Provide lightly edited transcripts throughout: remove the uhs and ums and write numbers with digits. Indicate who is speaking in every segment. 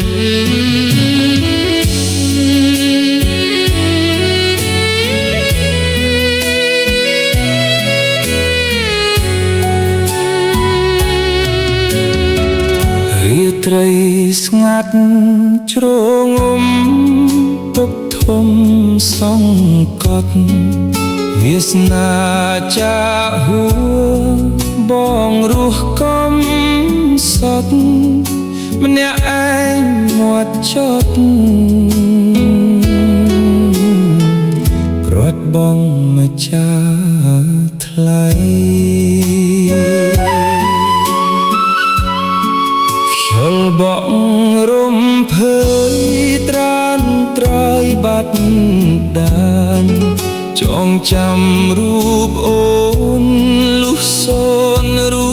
Speaker 1: រាត្រីស្ងាត់ជ្រងំពុកធំសង្កត់វាសនាចាហួបងរស់កំសត់ម្នាក់ឯងមាត់ចត់គ្រាត់បងម្ចាស់ថ្លៃខ្យល់បក់រំភើយត្រានត្រៃបាត់ដានចងចាំរូបអូនលុះសូនរូ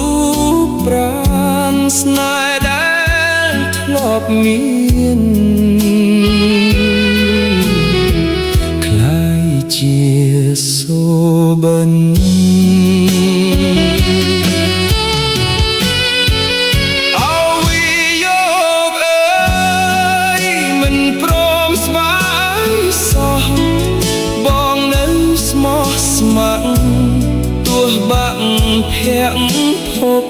Speaker 1: បប្រាណស្នេហ៍ដែលធ្លាប់មានក្លាយជាសូបិនទោះបាក់ភាក់ភព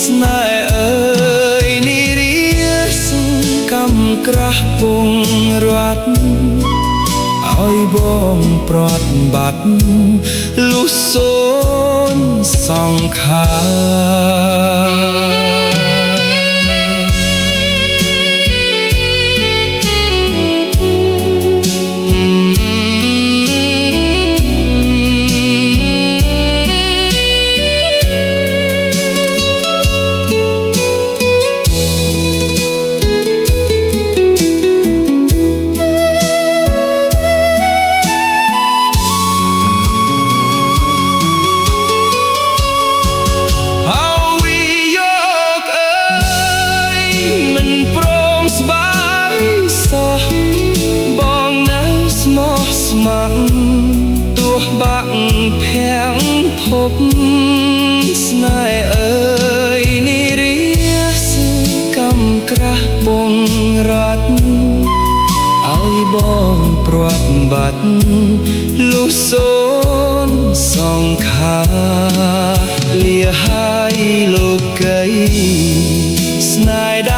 Speaker 1: ស្នេហ៍អើយនារីសកំក្រាស់ពងរត់ឲ្យបងប្រត់បាត់លុះសូនសង្ខារទោះបាក់ភាំងភពស្នេហ៍អើយនារីសកំក្រាស់បងរត់ឲ្យបងព្រាត់បាត់លុះសូនសង្ខារលាហើយលោកីស្នេហ៍